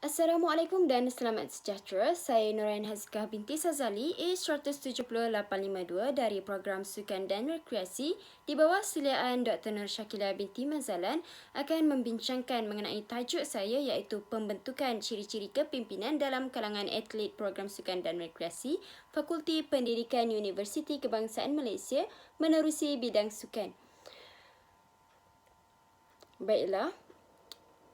Assalamualaikum dan selamat sejahtera. Saya Nurain Hazkah binti Sazali, A17852 dari Program Sukan dan Rekreasi di bawah siliaan Dr. Nur Shakila binti Mazalan akan membincangkan mengenai tajuk saya iaitu pembentukan ciri-ciri kepimpinan dalam kalangan atlet Program Sukan dan Rekreasi Fakulti Pendidikan Universiti Kebangsaan Malaysia menerusi bidang sukan. Baiklah.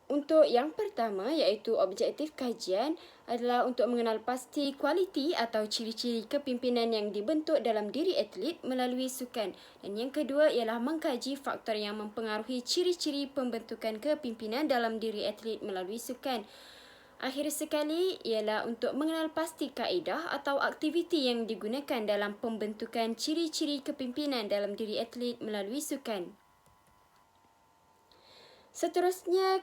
Untuk yang pertama iaitu objektif kajian adalah untuk mengenal pasti kualiti atau ciri-ciri kepimpinan yang dibentuk dalam diri atlet melalui sukan. Dan yang kedua ialah mengkaji faktor yang mempengaruhi ciri-ciri pembentukan kepimpinan dalam diri atlet melalui sukan. Akhir sekali ialah untuk mengenal pasti kaedah atau aktiviti yang digunakan dalam pembentukan ciri-ciri kepimpinan dalam diri atlet melalui sukan. Seterusnya,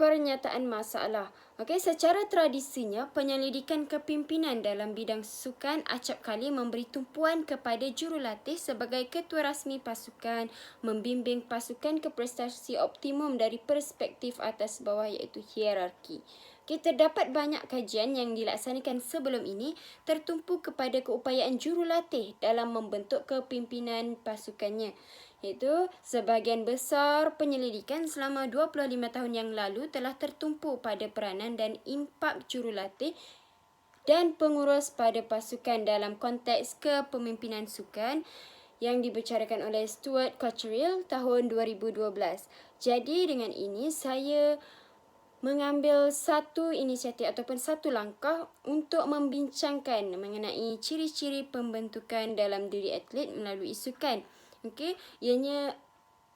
pernyataan masalah. Secara tradisinya, penyelidikan kepimpinan dalam bidang sukan acap kali memberi tumpuan kepada jurulatih sebagai ketua rasmi pasukan, membimbing pasukan ke prestasi optimum dari perspektif atas bawah iaitu hierarki. Terdapat banyak kajian yang dilaksanakan sebelum ini tertumpu kepada keupayaan jurulatih dalam membentuk kepimpinan pasukannya. Iaitu sebahagian besar penyelidikan selama 25 tahun yang lalu telah tertumpu pada peranan dan impak jurulatih dan pengurus pada pasukan dalam konteks kepemimpinan sukan yang dibicarakan oleh Stuart Cotterill tahun 2012. Jadi dengan ini saya mengambil satu inisiatif ataupun satu langkah untuk membincangkan mengenai ciri-ciri pembentukan dalam diri atlet melalui sukan. Ianya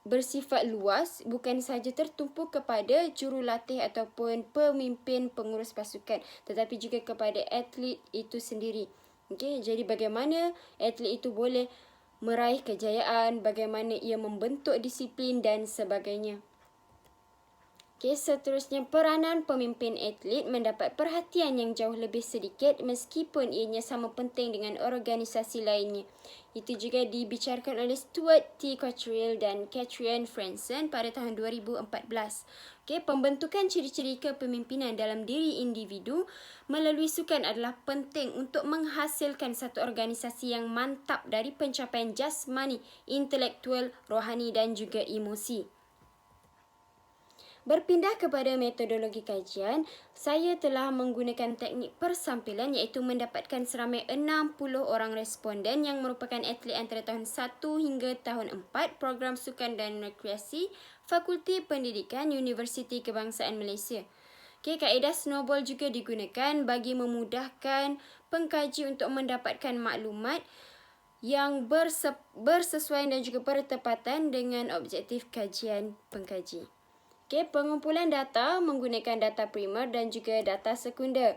bersifat luas, bukan sahaja tertumpu kepada jurulatih ataupun pemimpin pengurus pasukan, tetapi juga kepada atlet itu sendiri. Jadi bagaimana atlet itu boleh meraih kejayaan, bagaimana ia membentuk disiplin dan sebagainya. Seterusnya, peranan pemimpin atlet mendapat perhatian yang jauh lebih sedikit meskipun ianya sama penting dengan organisasi lainnya. Itu juga dibicarakan oleh Stuart T. Cotterill dan Catherine Franson pada tahun 2014. Pembentukan ciri-ciri kepemimpinan dalam diri individu melalui sukan adalah penting untuk menghasilkan satu organisasi yang mantap dari pencapaian jasmani, intelektual, rohani dan juga emosi. Berpindah kepada metodologi kajian, saya telah menggunakan teknik persampilan iaitu mendapatkan seramai 60 orang responden yang merupakan atlet antara tahun 1 hingga tahun 4 Program Sukan dan Rekreasi Fakulti Pendidikan Universiti Kebangsaan Malaysia. Kaedah snowball juga digunakan bagi memudahkan pengkaji untuk mendapatkan maklumat yang bersesuaian dan juga bertepatan dengan objektif kajian pengkaji. Pengumpulan data menggunakan data primer dan juga data sekunder.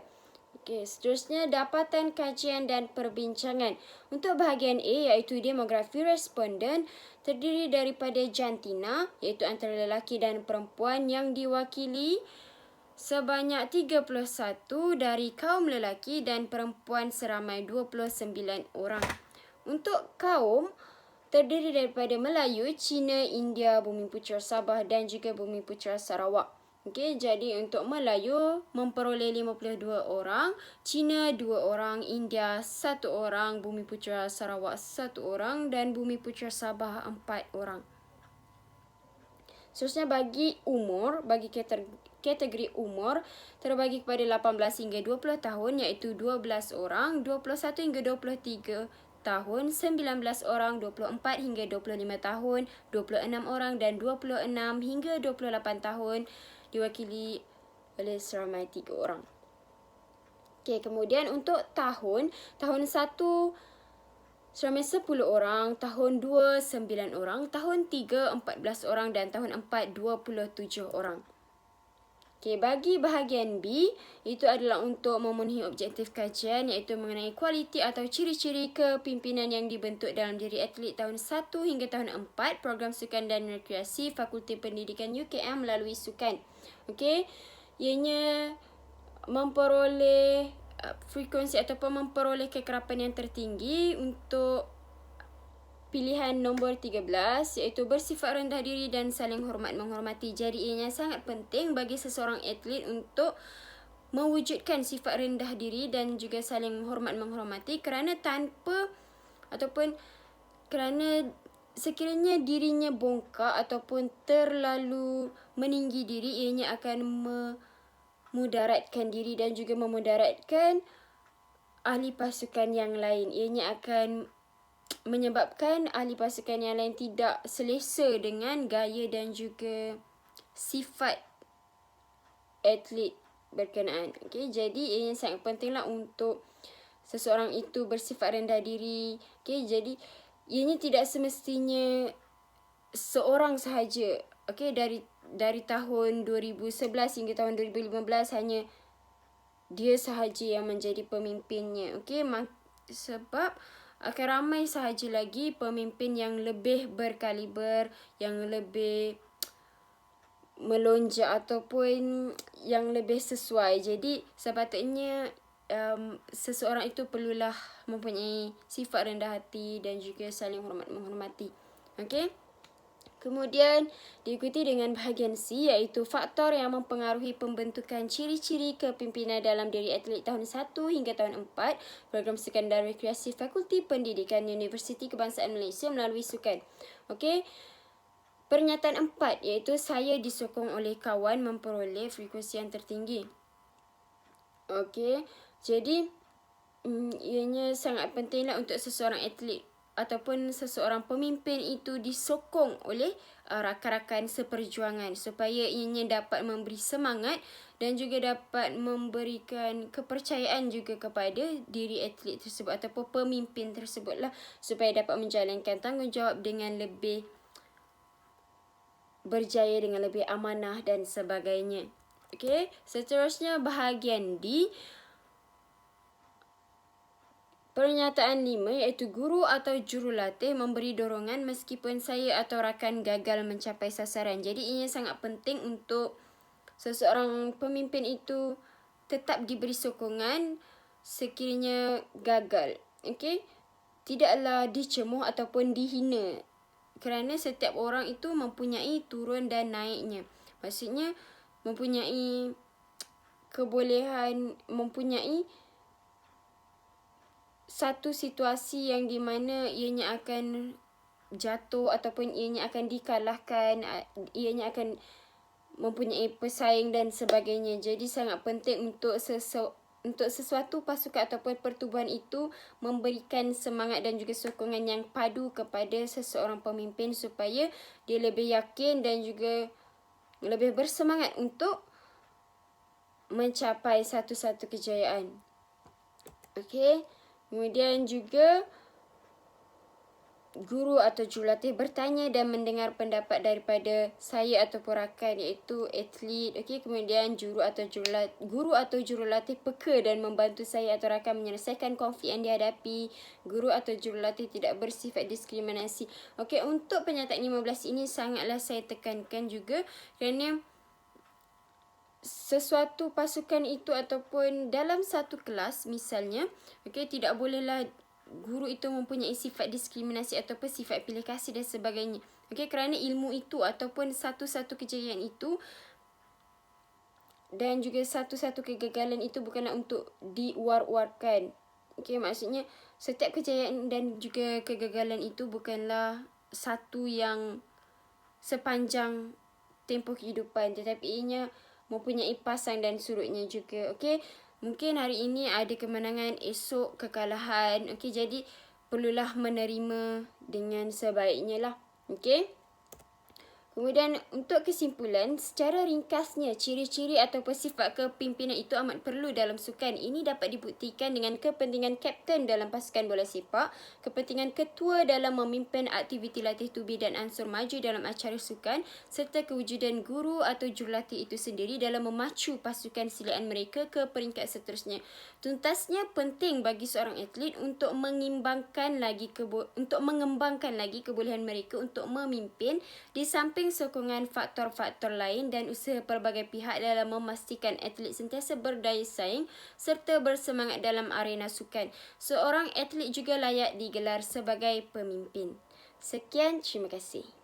Seterusnya, dapatan kajian dan perbincangan. Untuk bahagian A iaitu demografi responden terdiri daripada jantina iaitu antara lelaki dan perempuan yang diwakili sebanyak 31 dari kaum lelaki dan perempuan seramai 29 orang. Untuk kaum terdiri daripada Melayu, Cina, India, Bumiputera Sabah dan juga Bumiputera Sarawak. Jadi untuk Melayu memperoleh 52 orang, Cina 2 orang, India 1 orang, Bumiputera Sarawak 1 orang dan Bumiputera Sabah 4 orang. Seterusnya bagi kategori umur terbagi kepada 18 hingga 20 tahun iaitu 12 orang, 21 hingga 23 tahun, 19 orang, 24 hingga 25 tahun, 26 orang dan 26 hingga 28 tahun diwakili oleh seramai 3 orang. Kemudian untuk tahun 1 seramai 10 orang, tahun 2 9 orang, tahun 3 14 orang dan tahun 4 27 orang. Bagi bahagian B, itu adalah untuk memenuhi objektif kajian iaitu mengenai kualiti atau ciri-ciri kepimpinan yang dibentuk dalam diri atlet tahun 1 hingga tahun 4 Program Sukan dan Rekreasi Fakulti Pendidikan UKM melalui sukan. Ianya memperoleh frekuensi ataupun memperoleh kekerapan yang tertinggi untuk pilihan nombor 13 iaitu bersifat rendah diri dan saling hormat menghormati. Jadi ianya sangat penting bagi seseorang atlet untuk mewujudkan sifat rendah diri dan juga saling hormat menghormati, kerana kerana sekiranya dirinya bongkak ataupun terlalu meninggi diri, ianya akan memudaratkan diri dan juga memudaratkan ahli pasukan yang lain. Ianya akan menyebabkan ahli pasukan yang lain tidak selesa dengan gaya dan juga sifat atlet berkenaan. Okey, jadi ianya sangat pentinglah untuk seseorang itu bersifat rendah diri. Okey, jadi ianya tidak semestinya seorang sahaja. Okey, dari tahun 2011 hingga tahun 2015 hanya dia sahaja yang menjadi pemimpinnya. Okey, sebab akan ramai sahaja lagi pemimpin yang lebih berkaliber, yang lebih melonjak ataupun yang lebih sesuai. Jadi sepatutnya seseorang itu perlulah mempunyai sifat rendah hati dan juga saling hormat menghormati. Okey. Kemudian diikuti dengan bahagian C iaitu faktor yang mempengaruhi pembentukan ciri-ciri kepimpinan dalam diri atlet tahun 1 hingga tahun 4 program sekandar rekreasi Fakulti Pendidikan Universiti Kebangsaan Malaysia melalui sukan. Okey. Pernyataan 4 iaitu saya disokong oleh kawan memperoleh frekuensi yang tertinggi. Okey. Jadi ianya sangat pentinglah untuk seseorang atlet ataupun seseorang pemimpin itu disokong oleh rakan-rakan seperjuangan supaya ianya dapat memberi semangat dan juga dapat memberikan kepercayaan juga kepada diri atlet tersebut ataupun pemimpin tersebutlah, supaya dapat menjalankan tanggungjawab dengan lebih berjaya, dengan lebih amanah dan sebagainya. Okey, seterusnya bahagian D. Pernyataan 5 iaitu guru atau jurulatih memberi dorongan meskipun saya atau rakan gagal mencapai sasaran. Jadi ini sangat penting untuk seseorang pemimpin itu tetap diberi sokongan sekiranya gagal. Okey? Tidaklah dicemuh ataupun dihina, kerana setiap orang itu mempunyai turun dan naiknya. Maksudnya mempunyai kebolehan, mempunyai satu situasi yang di mana ianya akan jatuh ataupun ianya akan dikalahkan, ianya akan mempunyai pesaing dan sebagainya. Jadi sangat penting untuk sesuatu pasukan ataupun pertubuhan itu memberikan semangat dan juga sokongan yang padu kepada seseorang pemimpin supaya dia lebih yakin dan juga lebih bersemangat untuk mencapai satu-satu kejayaan. Okey. Kemudian juga guru atau jurulatih bertanya dan mendengar pendapat daripada saya ataupun rakan iaitu atlet. Okey, kemudian guru atau jurulatih peka dan membantu saya atau rakan menyelesaikan konflik yang dihadapi. Guru atau jurulatih tidak bersifat diskriminasi. Okey, untuk pernyataan 15 ini sangatlah saya tekankan juga kerana sesuatu pasukan itu ataupun dalam satu kelas misalnya, okey, tidak bolehlah guru itu mempunyai sifat diskriminasi ataupun sifat pilih kasih dan sebagainya. Okey, kerana ilmu itu ataupun satu-satu kejayaan itu dan juga satu-satu kegagalan itu bukanlah untuk diuar-uarkan. Okey, maksudnya setiap kejayaan dan juga kegagalan itu bukanlah satu yang sepanjang tempoh kehidupan, tetapi ianya mempunyai pasang dan surutnya juga. Okey, mungkin hari ini ada kemenangan, esok kekalahan. Okey, jadi perlulah menerima dengan sebaiknya lah. Okey. Kemudian untuk kesimpulan, secara ringkasnya ciri-ciri ataupun sifat kepimpinan itu amat perlu dalam sukan. Ini dapat dibuktikan dengan kepentingan kapten dalam pasukan bola sepak, kepentingan ketua dalam memimpin aktiviti latih tubi dan ansur maju dalam acara sukan, serta kewujudan guru atau jurulatih itu sendiri dalam memacu pasukan silaan mereka ke peringkat seterusnya. Tuntasnya penting bagi seorang atlet untuk mengembangkan lagi kebolehan mereka untuk memimpin di samping sokongan faktor-faktor lain dan usaha pelbagai pihak dalam memastikan atlet sentiasa berdaya saing serta bersemangat dalam arena sukan. Seorang atlet juga layak digelar sebagai pemimpin. Sekian, terima kasih.